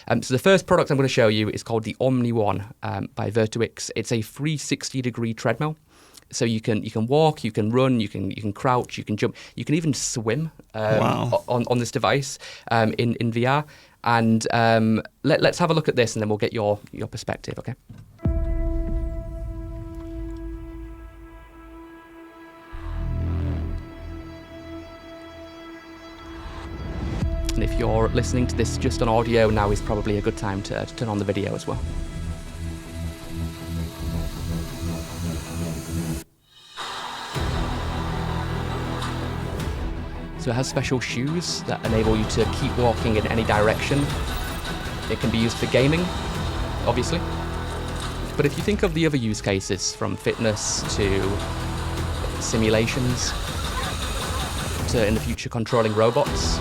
So the first product I'm going to show you is called the Omni One by Virtuix. It's a 360-degree treadmill. So you can walk, you can run, you can crouch, you can jump, you can even swim on this device in VR. And let's have a look at this, and then we'll get your perspective. Okay. And if you're listening to this just on audio, now is probably a good time to turn on the video as well. So it has special shoes that enable you to keep walking in any direction. It can be used for gaming, obviously. But if you think of the other use cases, from fitness to simulations to, in the future, controlling robots.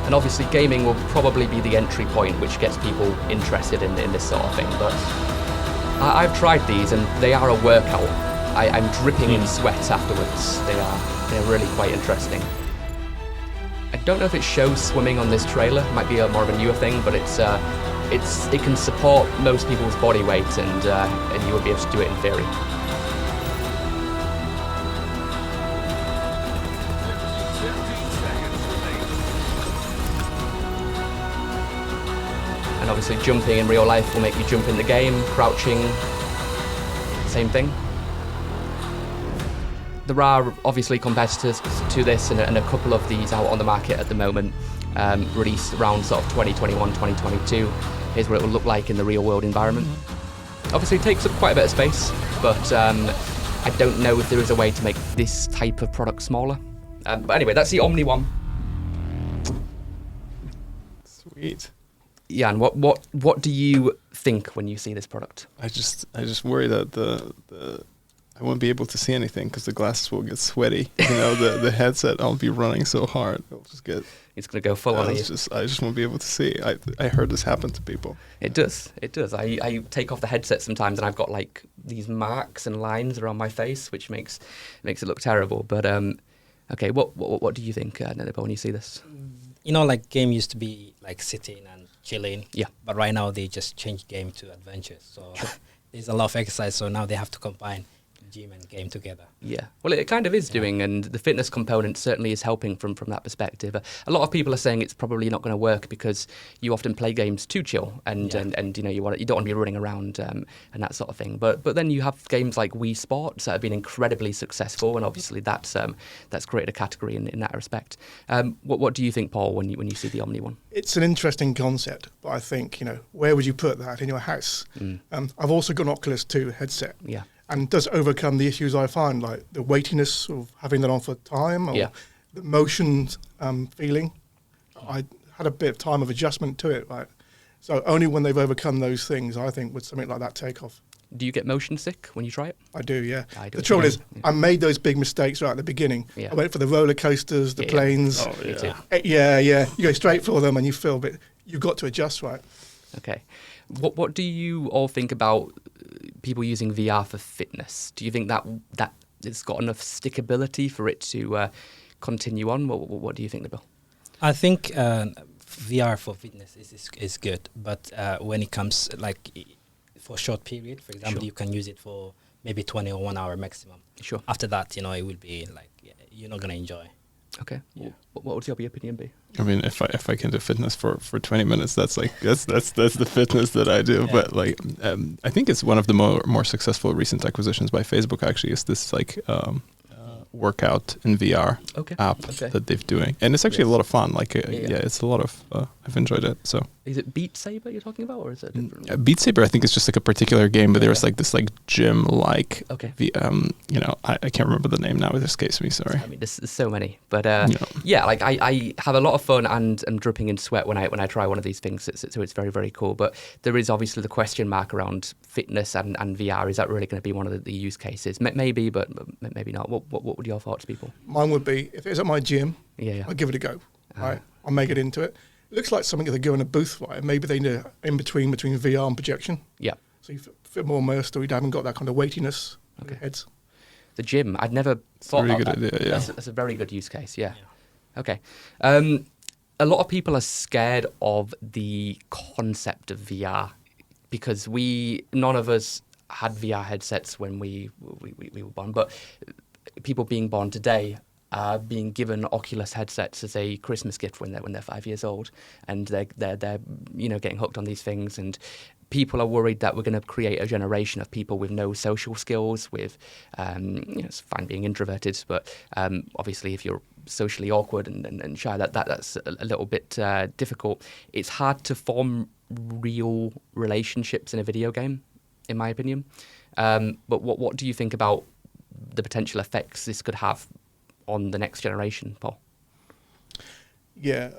And obviously gaming will probably be the entry point which gets people interested in this sort of thing. But I've tried these and they are a workout. I'm dripping in sweat afterwards. They're really quite interesting. I don't know if it shows swimming on this trailer. It might be more of a newer thing, but it can support most people's body weight, and you would be able to do it in theory. And obviously jumping in real life will make you jump in the game. Crouching, same thing. There are obviously competitors to this, and a couple of these out on the market at the moment, released around sort of 2021, 2022. Here's what it will look like in the real world environment. Obviously it takes up quite a bit of space, but I don't know if there is a way to make this type of product smaller. But anyway, that's the Omni One. Sweet. Yeah, and what do you think when you see this product? I just worry that I won't be able to see anything because the glasses will get sweaty. You know, the headset, I'll be running so hard. It'll just get... It's going to go full on you. I just won't be able to see. I heard this happen to people. It does. I take off the headset sometimes and I've got like these marks and lines around my face, which makes it look terrible. But okay, what do you think, Nelibo, when you see this? You know, like game used to be like sitting and chilling. Yeah. But right now they just changed game to adventures. So there's a lot of exercise. So now they have to combine gym and game together. Yeah, well, it kind of is doing, and the fitness component certainly is helping from that perspective. A lot of people are saying it's probably not going to work because you often play games to chill, and you know you don't want to be running around and that sort of thing. But then you have games like Wii Sports that have been incredibly successful, and obviously that's created a category in that respect. What do you think, Paul, when you see the Omni One? It's an interesting concept, but I think, you know, where would you put that in your house? I've also got an Oculus 2 headset. Yeah. And does overcome the issues I find, like the weightiness of having that on for time, or the motion feeling. I had a bit of time of adjustment to it, right? So only when they've overcome those things, I think, would something like that take off. Do you get motion sick when you try it? I do, yeah. I do. The trouble is, I made those big mistakes right at the beginning. Yeah. I went for the roller coasters, the planes. Oh, Me too. Yeah. You go straight for them and you feel a bit, you've got to adjust, right? Okay. What do you all think about people using VR for fitness? Do you think that it's got enough stickability for it to continue on? What do you think, Bill? I think VR for fitness is good, but when it comes like for a short period, for example, you can use it for maybe 20 or 1 hour maximum. Sure. After that, you know, it will be like you're not gonna enjoy. Okay. Yeah. What would your opinion be? I mean, if I can do fitness for 20 minutes, that's the fitness that I do. Yeah. But like, I think it's one of the more successful recent acquisitions by Facebook. Actually, is this like workout in VR app that they're doing, and it's actually a lot of fun. Like, it's a lot of. I've enjoyed it. So. Is it Beat Saber you're talking about, or is it different? Beat Saber, I think, is just like a particular game, but there's like this like gym like. Okay. You know, I can't remember the name now. It escapes me. Sorry. I mean, there's so many, but like I have a lot of fun and I'm dripping in sweat when I try one of these things. So it's very, very cool. But there is obviously the question mark around fitness and VR. Is that really going to be one of the use cases? Maybe, but maybe not. What would your thoughts, people? Mine would be, if it's at my gym, I'd give it a go. Right, I'll make it into it. It looks like something that they go in a booth, right? Maybe they need in between VR and projection. Yeah. So you feel more immersed, or you haven't got that kind of weightiness on your heads. The gym, I'd never thought about that. Good idea, yeah. That's a very good use case, yeah. Okay. a lot of people are scared of the concept of VR because none of us had VR headsets when we were born, but people being born today are being given Oculus headsets as a Christmas gift when they're 5 years old, and they're getting hooked on these things. And people are worried that we're going to create a generation of people with no social skills. With it's fine being introverted, but obviously if you're socially awkward and shy, that's a little bit difficult. It's hard to form real relationships in a video game, in my opinion. But what do you think about the potential effects this could have on the next generation, Paul? Yeah,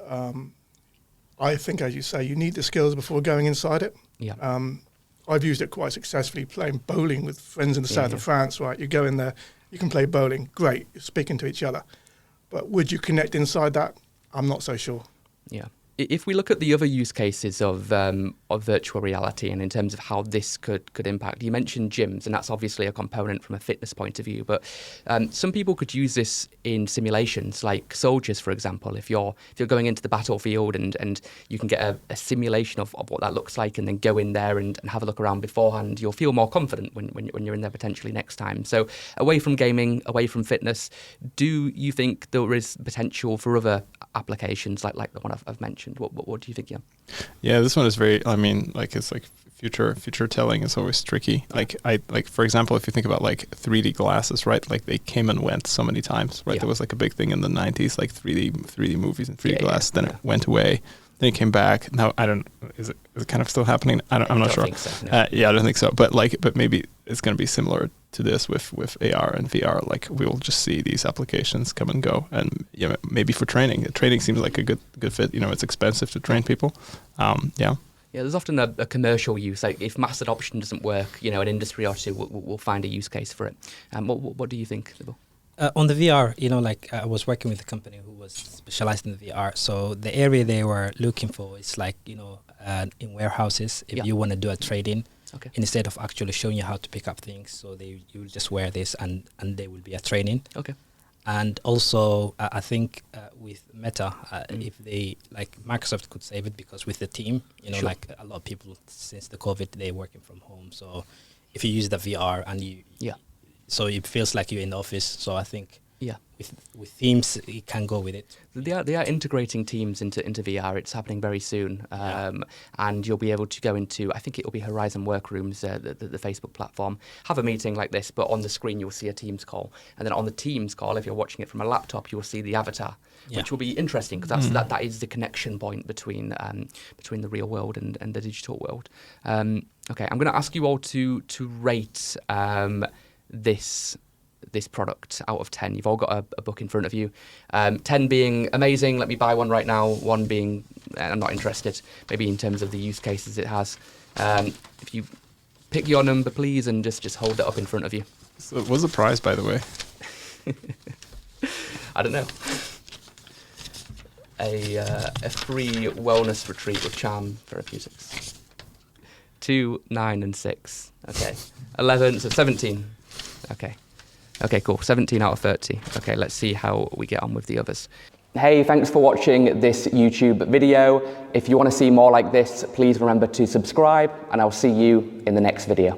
I think, as you say, you need the skills before going inside it. Yeah. I've used it quite successfully playing bowling with friends in the south of France, right? You go in there, you can play bowling, great, you're speaking to each other. But would you connect inside that? I'm not so sure. Yeah. If we look at the other use cases of virtual reality and in terms of how this could impact, you mentioned gyms, and that's obviously a component from a fitness point of view. But some people could use this in simulations, like soldiers, for example. If you're going into the battlefield and you can get a simulation of what that looks like, and then go in there and have a look around beforehand, you'll feel more confident when you're in there potentially next time. So away from gaming, away from fitness, do you think there is potential for other applications like the one I've mentioned? What do you think, Jan? Yeah, this one is very, I mean, like it's like future telling is always tricky. Like for example, if you think about like 3D glasses, right? Like they came and went so many times, right? Yeah. There was like a big thing in the 90s, like 3D movies and 3D glass. Then it went away. Then it came back. Now I don't. Is it kind of still happening? I'm not sure. Think so, no. Yeah, I don't think so. But maybe it's going to be similar to this with AR and VR. Like we will just see these applications come and go, and maybe for training. Training seems like a good fit. It's expensive to train people. Yeah. Yeah, there's often a commercial use. Like if mass adoption doesn't work, an industry or two will find a use case for it. What do you think, Sybil? On the VR, I was working with a company who was specialized in the VR. So the area they were looking for is like, in warehouses, if you want to do a trade-in, Okay. instead of actually showing you how to pick up things, so you will just wear this and there will be a training. Okay. And also, I think with Meta, if they, like Microsoft could save it, because with the team, Sure. like a lot of people since the COVID, they're working from home. So if you use the VR and so it feels like you're in the office. So I think with Teams, you can go with it. They are integrating Teams into VR. It's happening very soon, and you'll be able to go into, I think it will be Horizon Workrooms, the Facebook platform, have a meeting like this, but on the screen you'll see a Teams call, and then on the Teams call, if you're watching it from a laptop, you'll see the avatar, which will be interesting because that is the connection point between the real world and the digital world. Okay, I'm going to ask you all to rate this product out of 10. You've all got a book in front of you. 10 being amazing, let me buy one right now. 1 being, I'm not interested, maybe in terms of the use cases it has. If you pick your number, please, and just hold it up in front of you. So what's the prize, by the way? I don't know. A free wellness retreat with Charm Therapeutics. 2, 9, and 6. Okay. 11, so 17. Okay, cool. 17 out of 30. Okay, let's see how we get on with the others. Hey, thanks for watching this YouTube video. If you want to see more like this, please remember to subscribe, and I'll see you in the next video.